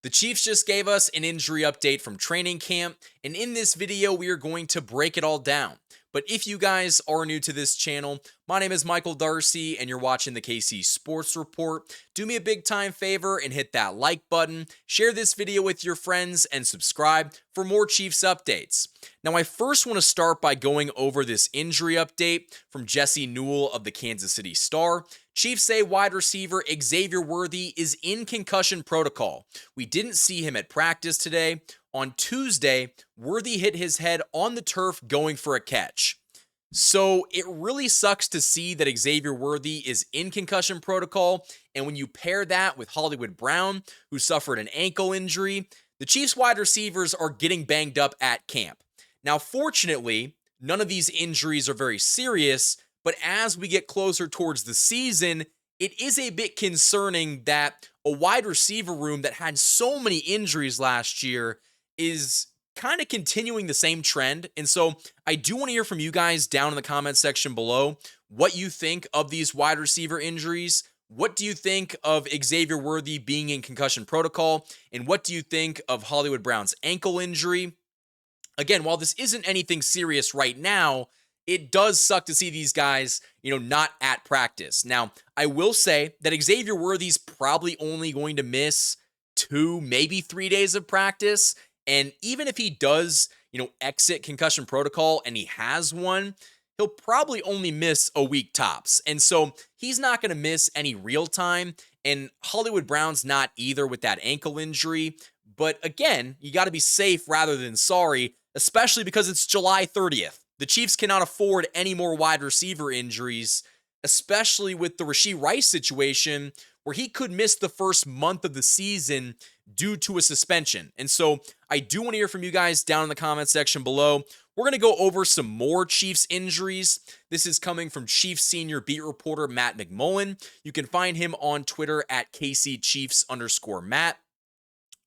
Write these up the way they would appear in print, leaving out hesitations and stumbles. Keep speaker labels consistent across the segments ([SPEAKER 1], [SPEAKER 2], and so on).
[SPEAKER 1] The Chiefs just gave us an injury update from training camp, and in this video, we are going to break it all down. But if you guys are new to this channel, my name is Michael Darcy, and you're watching the KC Sports Report. Do me a big time favor and hit that like button, share this video with your friends, and subscribe for more Chiefs updates. Now, I first want to start by going over this injury update from Jesse Newell of the Kansas City Star. Chiefs say wide receiver Xavier Worthy is in concussion protocol. We didn't see him at practice today. On Tuesday, Worthy hit his head on the turf going for a catch. So it really sucks to see that Xavier Worthy is in concussion protocol, and when you pair that with Hollywood Brown, who suffered an ankle injury, the Chiefs wide receivers are getting banged up at camp. Now, fortunately, none of these injuries are very serious, but as we get closer towards the season, it is a bit concerning that a wide receiver room that had so many injuries last year is kind of continuing the same trend. And so I do want to hear from you guys down in the comment section below what you think of these wide receiver injuries. What do you think of Xavier Worthy being in concussion protocol? And what do you think of Hollywood Brown's ankle injury? Again, while this isn't anything serious right now, it does suck to see these guys, not at practice. Now, I will say that Xavier Worthy's probably only going to miss 2, maybe 3 days of practice. And even if he does, exit concussion protocol and he has one, he'll probably only miss a week tops. And so he's not going to miss any real time. And Hollywood Brown's not either with that ankle injury. But again, you got to be safe rather than sorry, especially because it's July 30th. The Chiefs cannot afford any more wide receiver injuries, especially with the Rashee Rice situation where he could miss the first month of the season due to a suspension. And so I do want to hear from you guys down in the comment section below. We're going to go over some more Chiefs injuries. This is coming from Chiefs senior beat reporter Matt McMullen. You can find him on Twitter at KCChiefs_Matt.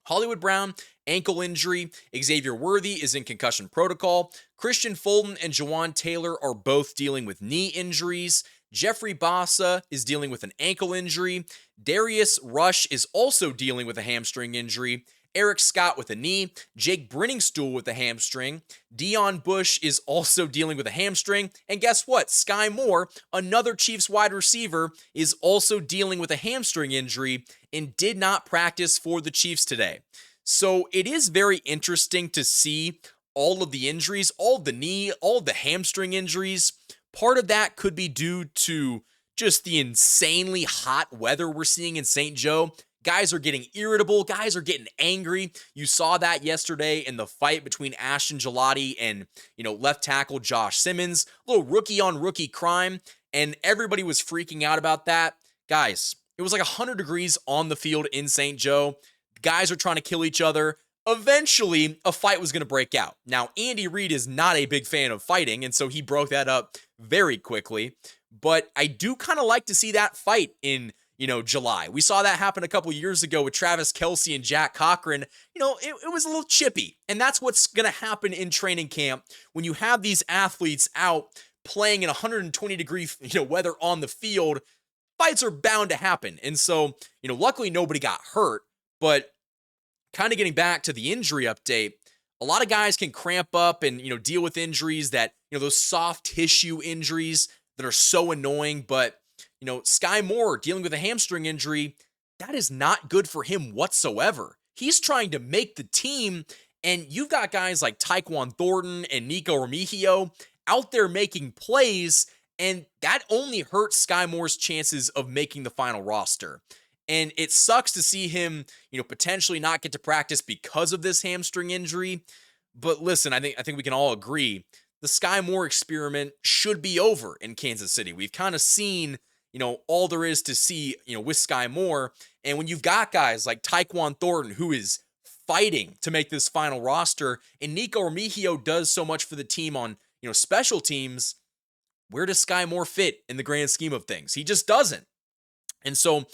[SPEAKER 1] Hollywood Brown, ankle injury. Xavier Worthy is in concussion protocol. Christian Fulton and Jawan Taylor are both dealing with knee injuries. Jeffrey Bassa is dealing with an ankle injury. Darius Rush is also dealing with a hamstring injury. Eric Scott with a knee. Jake Brenningstool with a hamstring. Dion Bush is also dealing with a hamstring. And guess what? Sky Moore, another Chiefs wide receiver, is also dealing with a hamstring injury and did not practice for the Chiefs today. So it is very interesting to see all of the injuries, all of the knee, all of the hamstring injuries. Part of that could be due to just the insanely hot weather we're seeing in St. Joe. Guys are getting irritable. Guys are getting angry. You saw that yesterday in the fight between Ashton Gelati and, left tackle Josh Simmons. A little rookie-on-rookie crime, and everybody was freaking out about that. Guys, it was like 100 degrees on the field in St. Joe. Guys are trying to kill each other. Eventually, a fight was going to break out. Now, Andy Reid is not a big fan of fighting, and so he broke that up very quickly. But I do kind of like to see that fight in July. We saw that happen a couple years ago with Travis Kelce and Jack Cochran. It was a little chippy. And that's what's going to happen in training camp when you have these athletes out playing in 120-degree weather on the field. Fights are bound to happen. And so, luckily nobody got hurt. But kind of getting back to the injury update, a lot of guys can cramp up and, deal with injuries that, those soft tissue injuries that are so annoying. But Sky Moore dealing with a hamstring injury, that is not good for him whatsoever. He's trying to make the team, and you've got guys like Tyquan Thornton and Nico Remigio out there making plays, and that only hurts Sky Moore's chances of making the final roster. And it sucks to see him, potentially not get to practice because of this hamstring injury. But listen, I think we can all agree the Sky Moore experiment should be over in Kansas City. We've kind of seen all there is to see, with Sky Moore. And when you've got guys like Tyquan Thornton, who is fighting to make this final roster, and Nico Remigio does so much for the team on, special teams, where does Sky Moore fit in the grand scheme of things? He just doesn't. And so,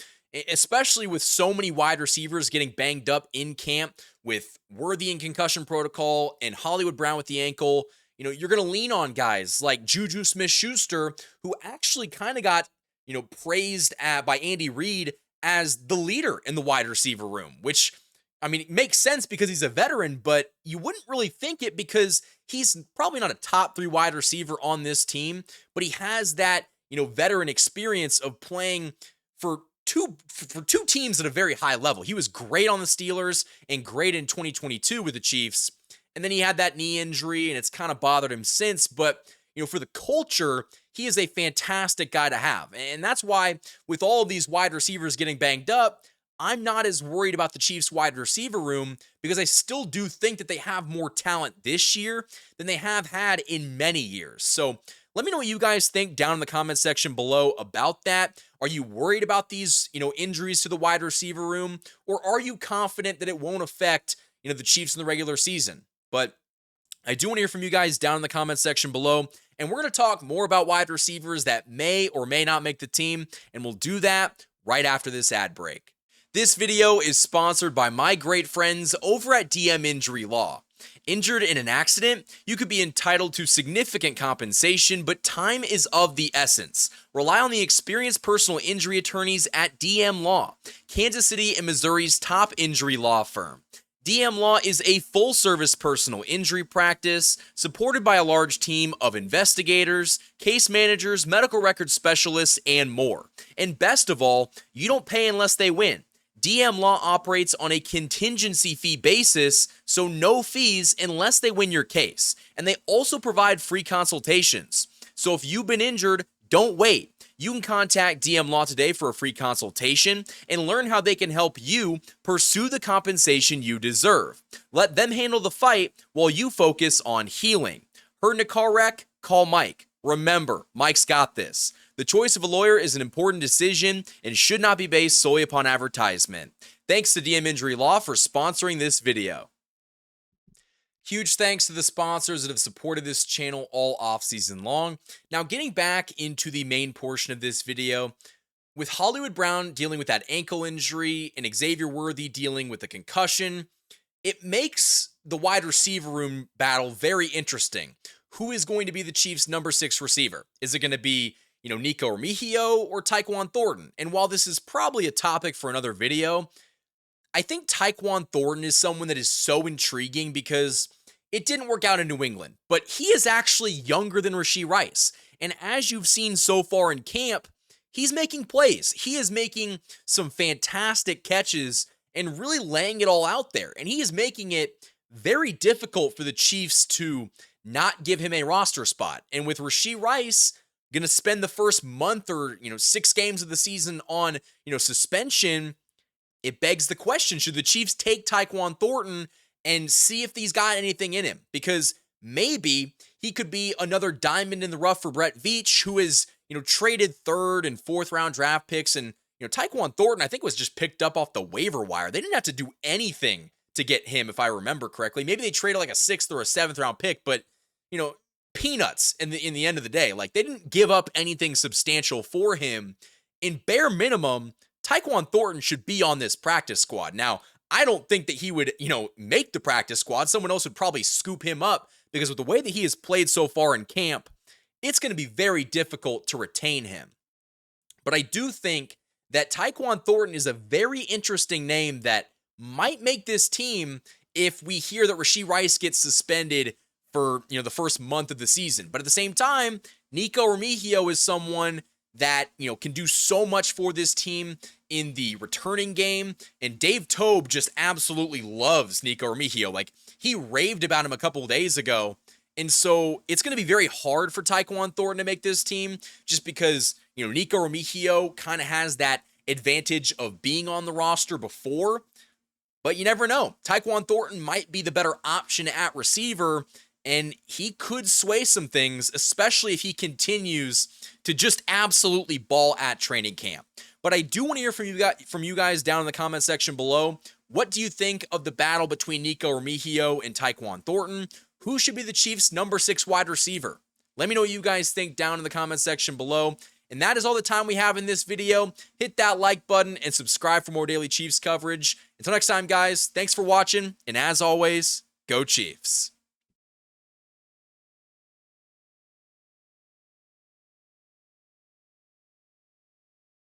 [SPEAKER 1] especially with so many wide receivers getting banged up in camp, with Worthy in concussion protocol and Hollywood Brown with the ankle, you're going to lean on guys like Juju Smith-Schuster, who actually kind of got praised by Andy Reid as the leader in the wide receiver room, which I mean, it makes sense because he's a veteran, but you wouldn't really think it because he's probably not a top 3 wide receiver on this team, but he has that, veteran experience of playing for two teams at a very high level. He was great on the Steelers and great in 2022 with the Chiefs. And then he had that knee injury and it's kind of bothered him since, but for the culture, he is a fantastic guy to have. And that's why with all of these wide receivers getting banged up, I'm not as worried about the Chiefs wide receiver room because I still do think that they have more talent this year than they have had in many years. So let me know what you guys think down in the comment section below about that. Are you worried about these, injuries to the wide receiver room, or are you confident that it won't affect, the Chiefs in the regular season? But I do want to hear from you guys down in the comment section below, and we're going to talk more about wide receivers that may or may not make the team, and we'll do that right after this ad break. This video is sponsored by my great friends over at DM Injury Law. Injured in an accident, you could be entitled to significant compensation, but time is of the essence. Rely on the experienced personal injury attorneys at DM Law, Kansas City and Missouri's top injury law firm. DM Law is a full-service personal injury practice supported by a large team of investigators, case managers, medical record specialists, and more. And best of all, you don't pay unless they win. DM Law operates on a contingency fee basis, so no fees unless they win your case. And they also provide free consultations. So if you've been injured, don't wait. You can contact DM Law today for a free consultation and learn how they can help you pursue the compensation you deserve. Let them handle the fight while you focus on healing. Hurt in a car wreck? Call Mike. Remember, Mike's got this. The choice of a lawyer is an important decision and should not be based solely upon advertisement. Thanks to DM Injury Law for sponsoring this video. Huge thanks to the sponsors that have supported this channel all off-season long. Now, getting back into the main portion of this video, with Hollywood Brown dealing with that ankle injury and Xavier Worthy dealing with a concussion, it makes the wide receiver room battle very interesting. Who is going to be the Chiefs' number 6 receiver? Is it going to be Nico Remigio or Tyquan Thornton? And while this is probably a topic for another video, I think Tyquan Thornton is someone that is so intriguing because it didn't work out in New England, but he is actually younger than Rashee Rice. And as you've seen so far in camp, he's making plays. He is making some fantastic catches and really laying it all out there. And he is making it very difficult for the Chiefs to not give him a roster spot. And with Rashee Rice going to spend the first month or, 6 games of the season on, suspension, it begs the question, should the Chiefs take Tyquan Thornton and see if he's got anything in him? Because maybe he could be another diamond in the rough for Brett Veach, who is, traded 3rd and 4th round draft picks. And, Tyquan Thornton, I think, was just picked up off the waiver wire. They didn't have to do anything to get him, if I remember correctly. Maybe they traded like a 6th or a 7th round pick, but, peanuts in the end of the day. Like, they didn't give up anything substantial for him. In bare minimum, Tyquan Thornton should be on this practice squad. Now, I don't think that he would, make the practice squad. Someone else would probably scoop him up because with the way that he has played so far in camp, it's going to be very difficult to retain him. But I do think that Tyquan Thornton is a very interesting name that might make this team if we hear that Rashee Rice gets suspended for, the first month of the season. But at the same time, Nico Remigio is someone that, can do so much for this team in the returning game. And Dave Tobe just absolutely loves Nico Remigio. Like, he raved about him a couple of days ago. And so it's going to be very hard for Tyquan Thornton to make this team just because, Nico Remigio kind of has that advantage of being on the roster before. But you never know. Tyquan Thornton might be the better option at receiver, and he could sway some things, especially if he continues to just absolutely ball at training camp. But I do want to hear from you guys down in the comment section below. What do you think of the battle between Nico Remigio and Tyquan Thornton? Who should be the Chiefs' number 6 wide receiver? Let me know what you guys think down in the comment section below. And that is all the time we have in this video. Hit that like button and subscribe for more daily Chiefs coverage. Until next time, guys, thanks for watching. And as always, go Chiefs.